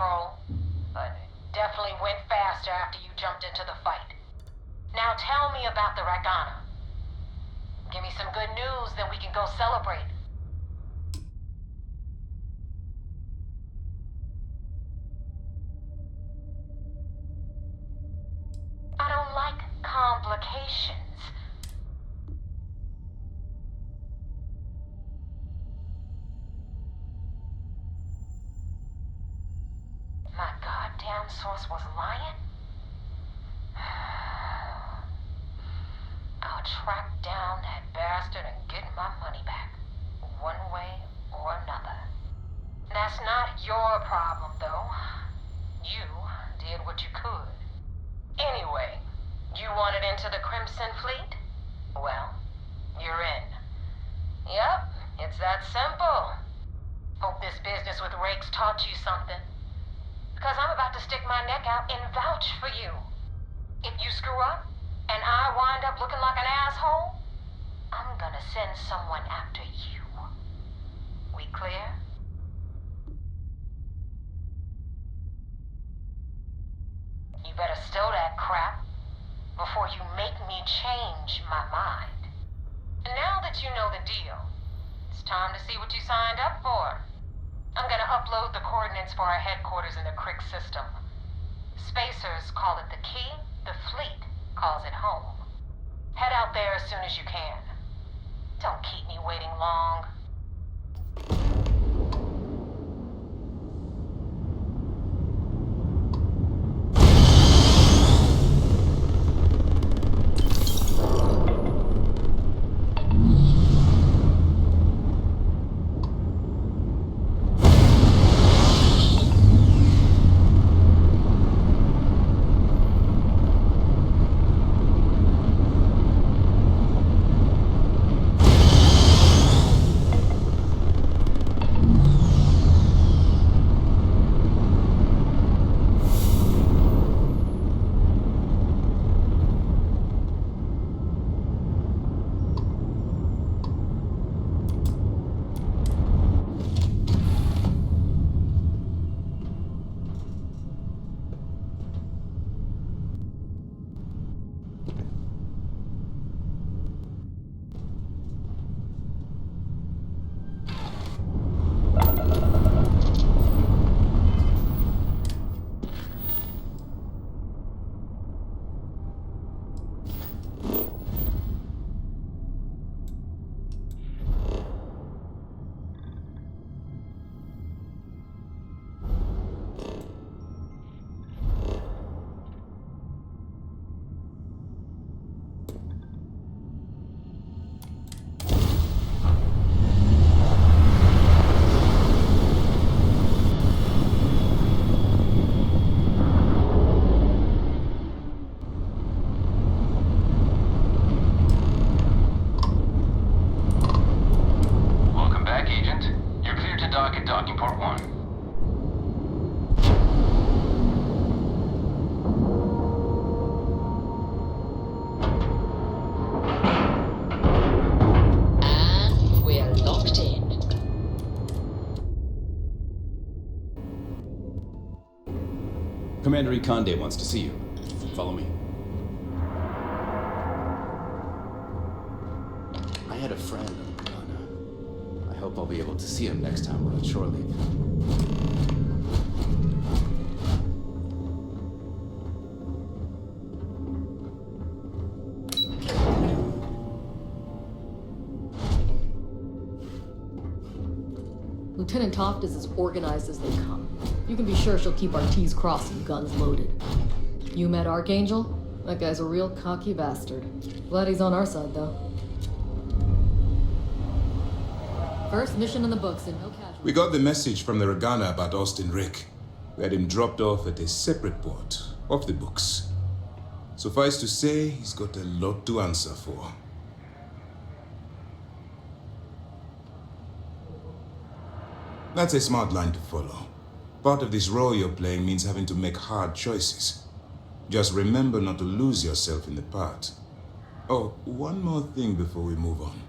control, but it definitely went faster after you jumped into the fight. Now tell me about the Ragana. Give me some good news, then we can go celebrate. I don't like complications. My goddamn source was lying? I'll track down that bastard and get my money back, one way or another. That's not your problem, though. You did what you could. Anyway, you wanted into the Crimson Fleet? Well, you're in. Yep, it's that simple. Hope this business with Rakes taught you something. Because I'm about to stick my neck out and vouch for you. If you screw up, and I wind up looking like an asshole, I'm gonna send someone after you. We clear? You better stow that crap before you make me change my mind. And now that you know the deal, it's time to see what you signed up for. I'm gonna upload the coordinates for our headquarters in the Crick system. Spacers call it the key, the fleet calls it home. Head out there as soon as you can. Don't keep me waiting long. Commander Ikande wants to see you. Follow me. I had a friend in Ghana. I hope I'll be able to see him next time we're on shore leave. Lieutenant Toft is as organized as they come. You can be sure she'll keep our T's crossed and guns loaded. You met Archangel? That guy's a real cocky bastard. Glad he's on our side, though. First mission in the books and no casualties. We got the message from the Ragana about Austin Rick. We had him dropped off at a separate port, off the books. Suffice to say, he's got a lot to answer for. That's a smart line to follow. Part of this role you're playing means having to make hard choices. Just remember not to lose yourself in the part. Oh, one more thing before we move on.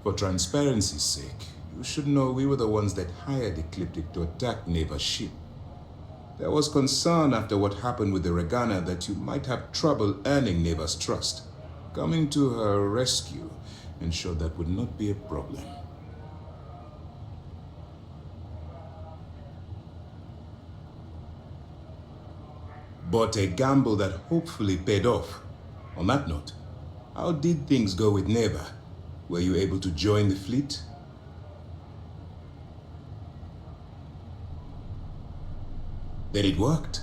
For transparency's sake, you should know we were the ones that hired Ecliptic to attack Neva's ship. There was concern after what happened with the Regana that you might have trouble earning Neva's trust. Coming to her rescue ensured that would not be a problem. But a gamble that hopefully paid off. On that note, how did things go with Neva? Were you able to join the fleet? Then it worked.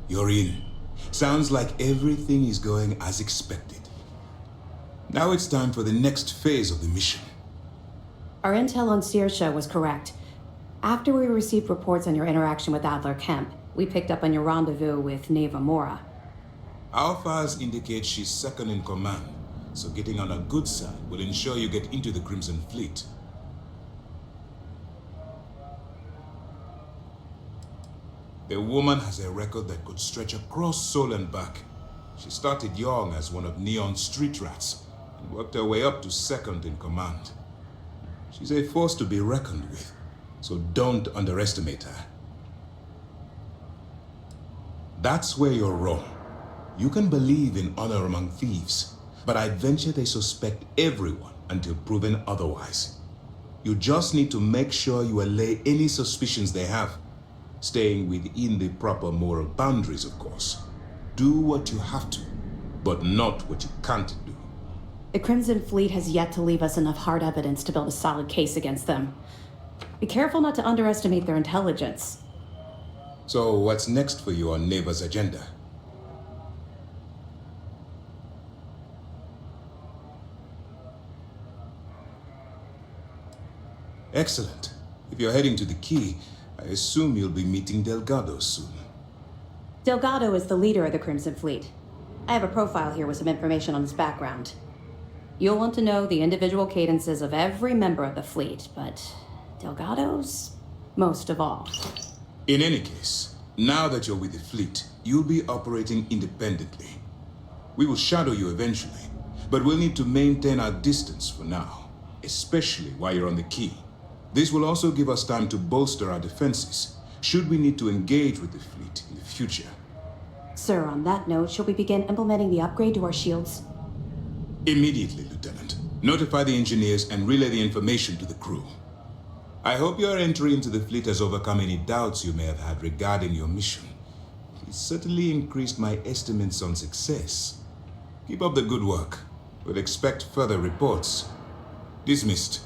You're in. Sounds like everything is going as expected. Now it's time for the next phase of the mission. Our intel on Saoirse was correct. After we received reports on your interaction with Adler Kemp, we picked up on your rendezvous with Neva Mora. Our files indicate she's second in command, so getting on her good side will ensure you get into the Crimson Fleet. The woman has a record that could stretch across Sol and back. She started young as one of Neon's street rats and worked her way up to second in command. She's a force to be reckoned with, so don't underestimate her. That's where you're wrong. You can believe in honor among thieves, but I'd venture they suspect everyone until proven otherwise. You just need to make sure you allay any suspicions they have, staying within the proper moral boundaries, of course. Do what you have to, but not what you can't do. The Crimson Fleet has yet to leave us enough hard evidence to build a solid case against them. Be careful not to underestimate their intelligence. So what's next for you on Neva's agenda? Excellent. If you're heading to the Key, I assume you'll be meeting Delgado soon. Delgado is the leader of the Crimson Fleet. I have a profile here with some information on his background. You'll want to know the individual cadences of every member of the fleet, but Delgado's most of all. In any case, now that you're with the fleet, you'll be operating independently. We will shadow you eventually, but we'll need to maintain our distance for now, especially while you're on the Key. This will also give us time to bolster our defenses, should we need to engage with the fleet in the future. Sir, on that note, shall we begin implementing the upgrade to our shields? Immediately, Lieutenant. Notify the engineers and relay the information to the crew. I hope your entry into the fleet has overcome any doubts you may have had regarding your mission. It certainly increased my estimates on success. Keep up the good work. We'll expect further reports. Dismissed.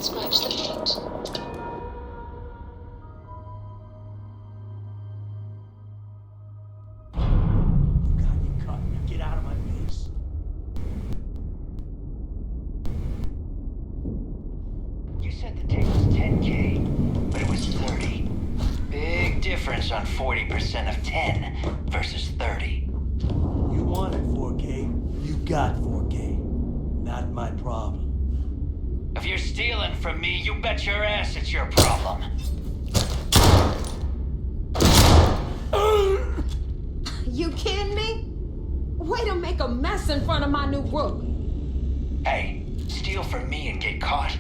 scratch the paint. God, you caught me. Get out of my face. You said the take was 10K, but it was 30. Big difference on 40% of 10 versus 30. You wanted 4K, you got 4K. Not my problem. If you're stealing from me, you bet your ass it's your problem. You kidding me? Way to make a mess in front of my new rook. Hey, steal from me and get caught.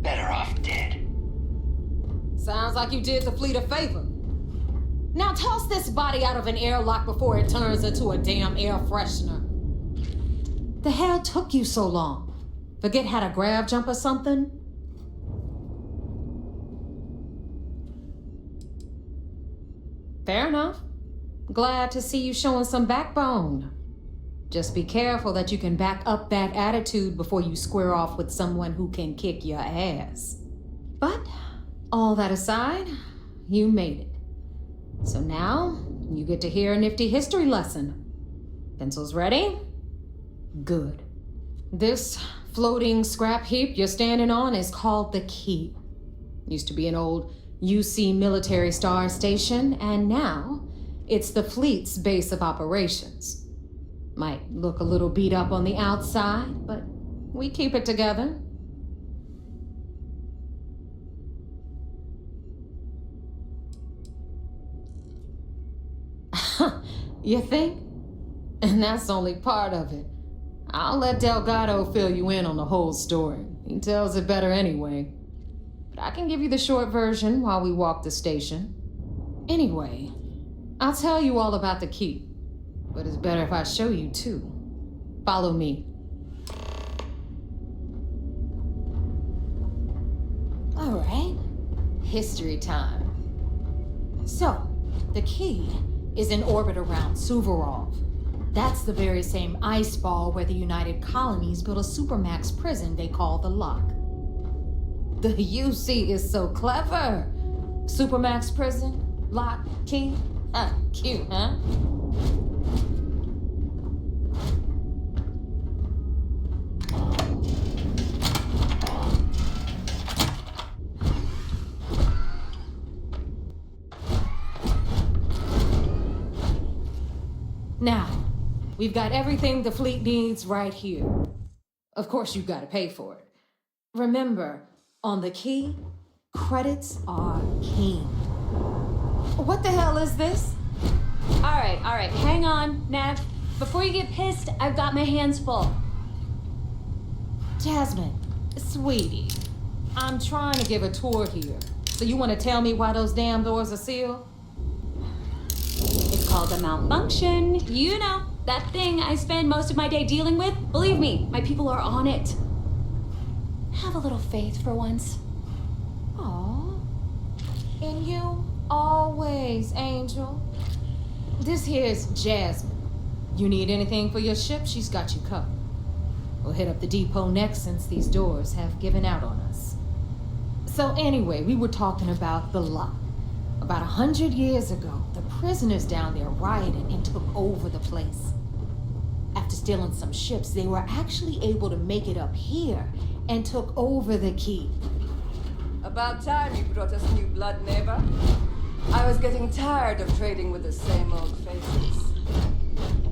Better off dead. Sounds like you did the fleet a favor. Now toss this body out of an airlock before it turns into a damn air freshener. The hell took you so long? Forget how to grab jump or something? Fair enough. Glad to see you showing some backbone. Just be careful that you can back up that attitude before you square off with someone who can kick your ass. But, all that aside, you made it. So now, you get to hear a nifty history lesson. Pencils ready? Good. This floating scrap heap you're standing on is called the Key. Used to be an old UC military star station, and now it's the fleet's base of operations. Might look a little beat up on the outside, but we keep it together. You think? And that's only part of it. I'll let Delgado fill you in on the whole story. He tells it better anyway. But I can give you the short version while we walk the station. Anyway, I'll tell you all about the Key. But it's better if I show you too. Follow me. All right, history time. So, the Key is in orbit around Suvorov. That's the very same ice ball where the United Colonies built a supermax prison they call the Lock. The UC is so clever. Supermax prison, Lock, Key. Cute, huh? Now, we've got everything the fleet needs right here. Of course, you've got to pay for it. Remember, on the Key, credits are king. What the hell is this? All right, hang on, Nav. Before you get pissed, I've got my hands full. Jasmine, sweetie, I'm trying to give a tour here. So you want to tell me why those damn doors are sealed? It's called a malfunction. You know, that thing I spend most of my day dealing with. Believe me, my people are on it. Have a little faith for once. Aw. And you always, Angel. This here's Jasmine. You need anything for your ship, she's got you covered. We'll hit up the depot next since these doors have given out on us. So anyway, we were talking about the Lock. About 100 years ago, the prisoners down there rioted and took over the place. After stealing some ships, they were actually able to make it up here and took over the Key. About time you brought us new blood, neighbor. I was getting tired of trading with the same old faces.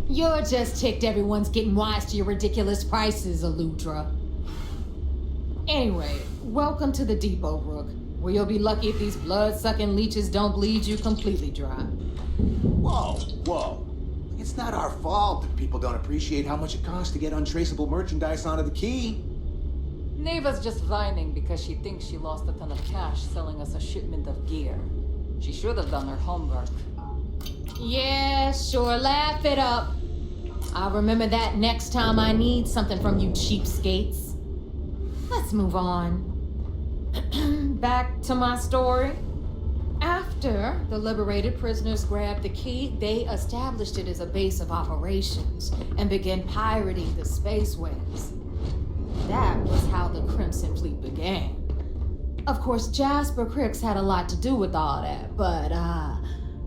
You're just ticked everyone's getting wise to your ridiculous prices, Aludra. Anyway, welcome to the depot, Rook, where you'll be lucky if these blood-sucking leeches don't bleed you completely dry. Whoa. It's not our fault that people don't appreciate how much it costs to get untraceable merchandise onto the Key. Neva's just whining because she thinks she lost a ton of cash selling us a shipment of gear. She should have done her homework. Yeah, sure, laugh it up. I'll remember that next time I need something from you cheapskates. Let's move on. Back to my story. After the liberated prisoners grabbed the Key, they established it as a base of operations and began pirating the spaceways. That was how the Crimson Fleet began. Of course, Jasper Cricks had a lot to do with all that, but,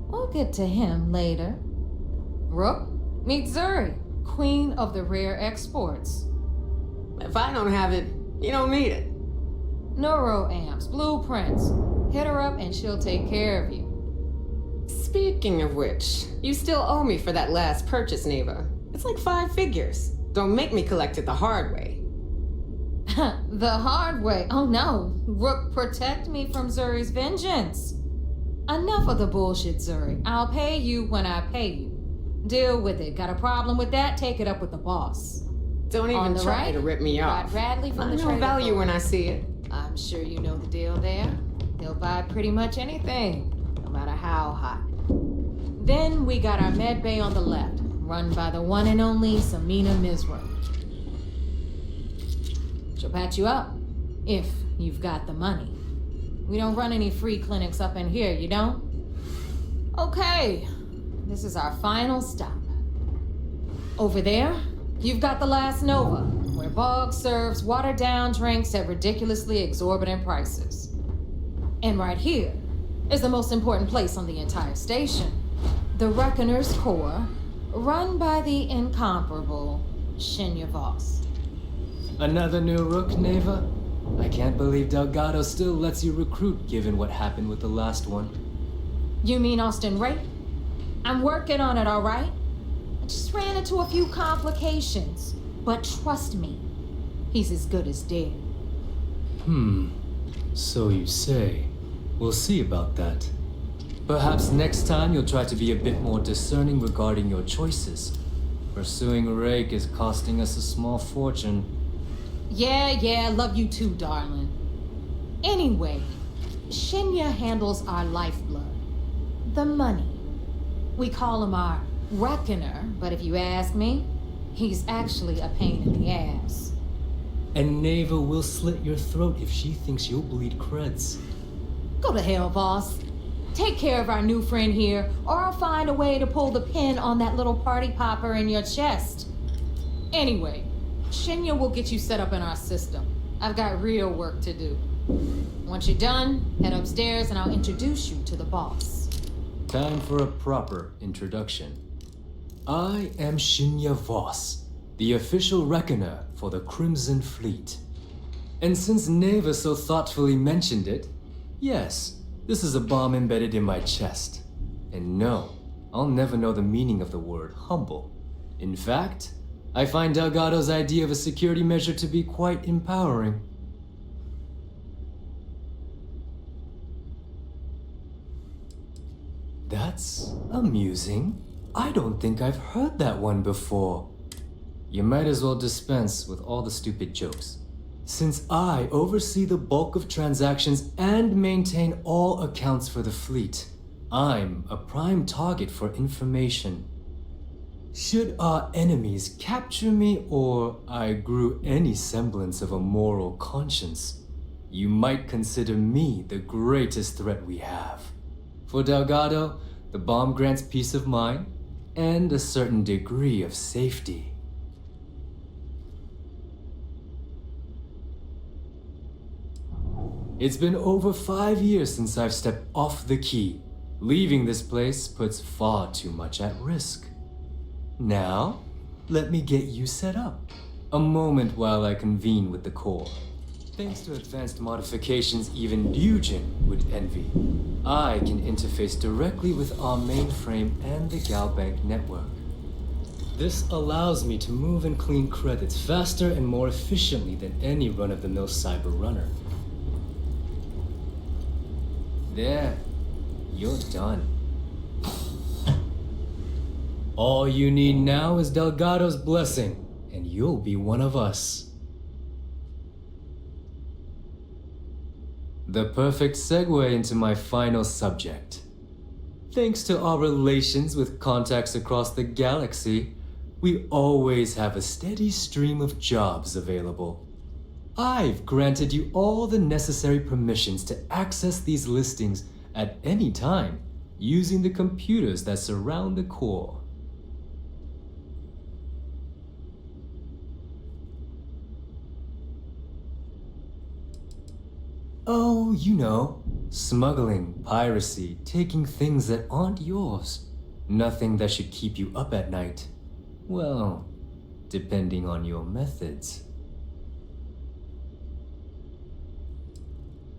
we'll get to him later. Rook, meet Zuri, queen of the rare exports. If I don't have it, you don't need it. Neuroamps, blueprints. Hit her up and she'll take care of you. Speaking of which, you still owe me for that last purchase, Neva. It's like 5 figures. Don't make me collect it the hard way. The hard way? Oh no. Rook, protect me from Zuri's vengeance. Enough of the bullshit, Zuri. I'll pay you when I pay you. Deal with it. Got a problem with that? Take it up with the boss. Don't even try to rip me off. Got Radley from the I know Trader value Joe's. when I see it. I'm sure you know the deal there. He'll buy pretty much anything, no matter how hot. Then we got our med bay on the left, run by the one and only Samina Mizra. She'll patch you up, if you've got the money. We don't run any free clinics up in here, you don't? Okay, this is our final stop. Over there, you've got the Last Nova, where Bog serves watered-down drinks at ridiculously exorbitant prices. And right here is the most important place on the entire station, the Reckoner's Core, run by the incomparable Shinya Voss. Another new Rook, Neva? I can't believe Delgado still lets you recruit given what happened with the last one. You mean Austin Ray? I'm working on it, all right? I just ran into a few complications, but trust me, he's as good as dead. So you say. We'll see about that. Perhaps next time you'll try to be a bit more discerning regarding your choices. Pursuing Rake is costing us a small fortune. Yeah, love you too, darling. Anyway, Shinya handles our lifeblood. The money. We call him our Reckoner, but if you ask me, he's actually a pain in the ass. And Neva will slit your throat if she thinks you'll bleed creds. Go to hell, boss. Take care of our new friend here, or I'll find a way to pull the pin on that little party popper in your chest. Anyway, Shinya will get you set up in our system. I've got real work to do. Once you're done, head upstairs and I'll introduce you to the boss. Time for a proper introduction. I am Shinya Voss, the official reckoner for the Crimson Fleet. And since Neva so thoughtfully mentioned it, yes, this is a bomb embedded in my chest. And no, I'll never know the meaning of the word humble. In fact, I find Delgado's idea of a security measure to be quite empowering. That's amusing. I don't think I've heard that one before. You might as well dispense with all the stupid jokes. Since I oversee the bulk of transactions and maintain all accounts for the fleet, I'm a prime target for information. Should our enemies capture me or I grew any semblance of a moral conscience, you might consider me the greatest threat we have. For Delgado, the bomb grants peace of mind and a certain degree of safety. It's been over 5 years since I've stepped off the key. Leaving this place puts far too much at risk. Now, let me get you set up. A moment while I convene with the core. Thanks to advanced modifications even Ryujin would envy, I can interface directly with our mainframe and the Galbank network. This allows me to move and clean credits faster and more efficiently than any run-of-the-mill cyber runner. There, you're done. All you need now is Delgado's blessing, and you'll be one of us. The perfect segue into my final subject. Thanks to our relations with contacts across the galaxy, we always have a steady stream of jobs available. I've granted you all the necessary permissions to access these listings at any time using the computers that surround the core. Oh, you know, smuggling, piracy, taking things that aren't yours. Nothing that should keep you up at night. Well, depending on your methods.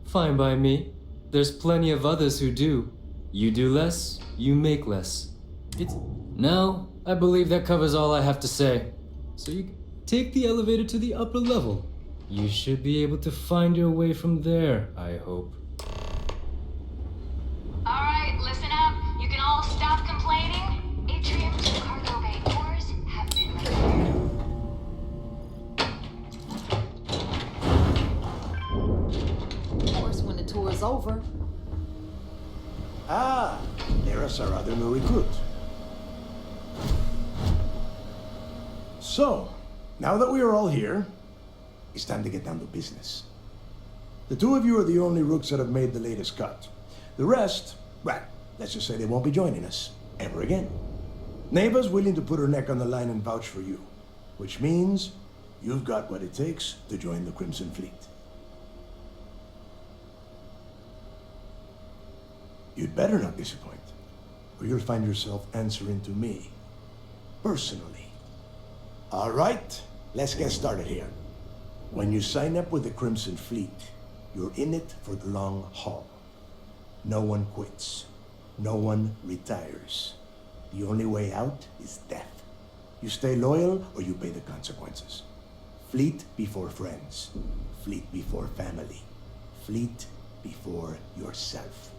Fine by me. There's plenty of others who do. You do less, you make less. Now, I believe that covers all I have to say. So you take the elevator to the upper level. You should be able to find your way from there, I hope. Alright, listen up. You can all stop complaining. Atrium to cargo bay doors have been repaired. Of course, when the tour is over. Ah, there's our other new recruit. So, now that we are all here, it's time to get down to business. The two of you are the only rooks that have made the latest cut. The rest, well, let's just say they won't be joining us ever again. Neva's willing to put her neck on the line and vouch for you, which means you've got what it takes to join the Crimson Fleet. You'd better not disappoint, or you'll find yourself answering to me, personally. All right, let's get started here. When you sign up with the Crimson Fleet, you're in it for the long haul. No one quits. No one retires. The only way out is death. You stay loyal or you pay the consequences. Fleet before friends. Fleet before family. Fleet before yourself.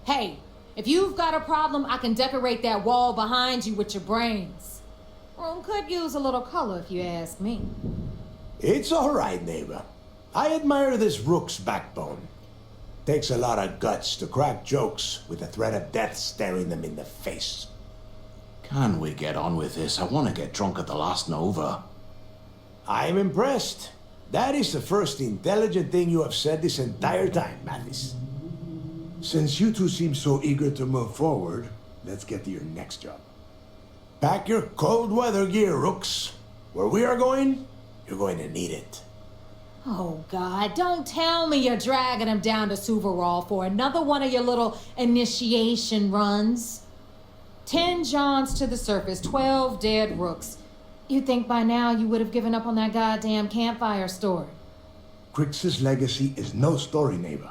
Hey, if you've got a problem, I can decorate that wall behind you with your brains. Room could use a little color if you ask me. It's all right, neighbor. I admire this rook's backbone. Takes a lot of guts to crack jokes with the threat of death staring them in the face. Can we get on with this? I want to get drunk at the last Nova. I'm impressed. That is the first intelligent thing you have said this entire time, Mathis. Since you two seem so eager to move forward, let's get to your next job. Pack your cold weather gear, rooks. Where we are going, you're going to need it. Oh, God, don't tell me you're dragging him down to Suvarol for another one of your little initiation runs. 10 Johns to the surface, 12 dead rooks. You'd think by now you would have given up on that goddamn campfire story. Crix's legacy is no story, neighbor.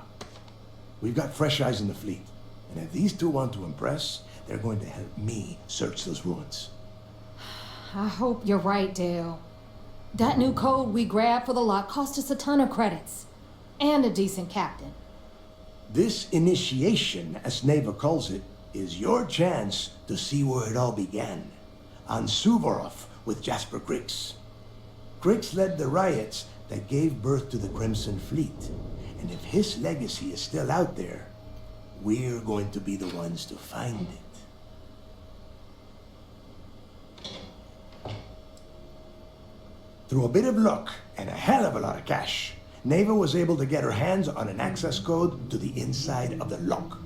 We've got fresh eyes in the fleet. And if these two want to impress, they're going to help me search those ruins. I hope you're right, Dale. That new code we grabbed for the lot cost us a ton of credits. And a decent captain. This initiation, as Neva calls it, is your chance to see where it all began. On Suvorov with Jasper Crix. Crix led the riots that gave birth to the Crimson Fleet. And if his legacy is still out there, we're going to be the ones to find it. Through a bit of luck and a hell of a lot of cash, Neva was able to get her hands on an access code to the inside of the lock.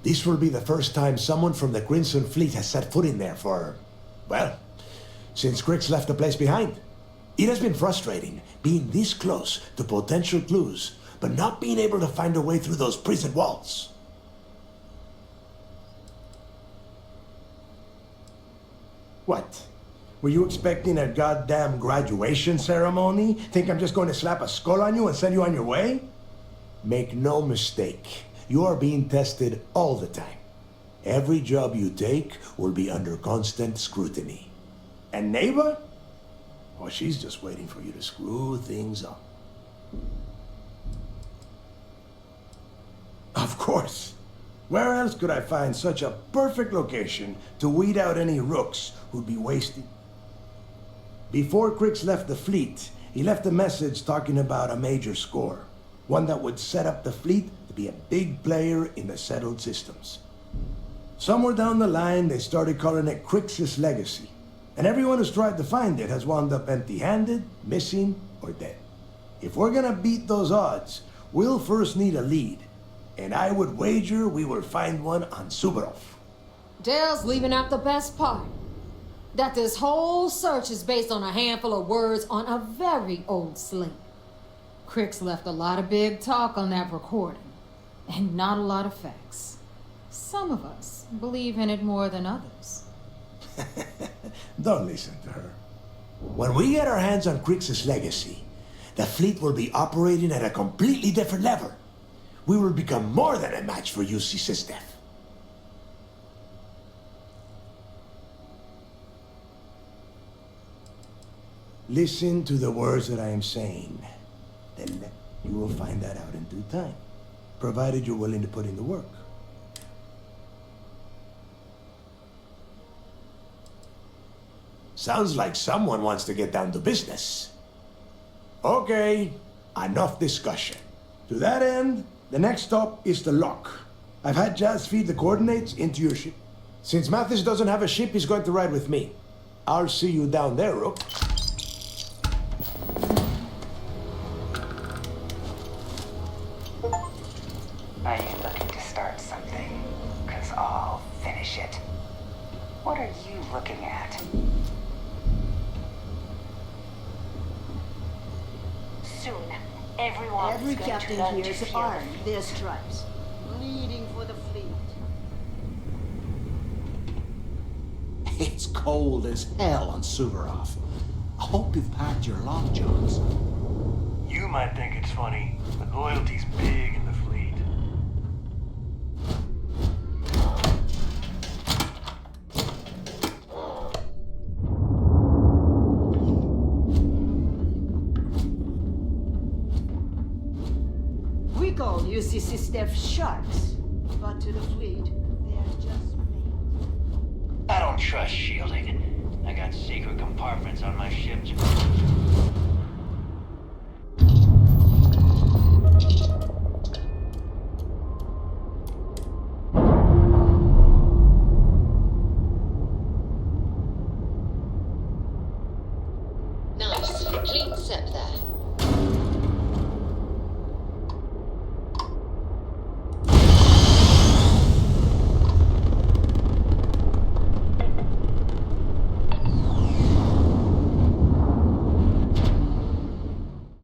This will be the first time someone from the Crimson Fleet has set foot in there for, well, since Crix left the place behind. It has been frustrating being this close to potential clues, but not being able to find a way through those prison walls. What? Were you expecting a goddamn graduation ceremony? Think I'm just going to slap a skull on you and send you on your way? Make no mistake, you are being tested all the time. Every job you take will be under constant scrutiny. And Neva? Well, she's just waiting for you to screw things up. Of course. Where else could I find such a perfect location to weed out any rooks who'd be wasted? Before Crix left the fleet, he left a message talking about a major score. One that would set up the fleet to be a big player in the settled systems. Somewhere down the line, they started calling it Crix's legacy. And everyone who's tried to find it has wound up empty-handed, missing, or dead. If we're gonna beat those odds, we'll first need a lead. And I would wager we will find one on Suvorov. Dale's leaving out the best part. that this whole search is based on a handful of words on a very old slate. Crix left a lot of big talk on that recording, and not a lot of facts. Some of us believe in it more than others. Don't listen to her. When we get our hands on Crix's legacy, the fleet will be operating at a completely different level. We will become more than a match for UC Systef. Listen to the words that I am saying. Then you will find that out in due time, provided you're willing to put in the work. Sounds like someone wants to get down to business. Okay, enough discussion. To that end, the next stop is the lock. I've had Jazz feed the coordinates into your ship. Since Mathis doesn't have a ship, he's going to ride with me. I'll see you down there, Rook. Are you looking to start something? 'Cause I'll finish it. What are you looking at? Soon, everyone Every is going captain to learn here to is feel armed their stripes, bleeding for the fleet. It's cold as hell on Suvorov. I hope you've packed your lockjacks. You might think it's funny, but loyalty's big in the fleet. We call UC Systef sharks, but to the fleet, they're just bait. I don't trust shielding. I got secret compartments on my ship. Nice. Clean set there.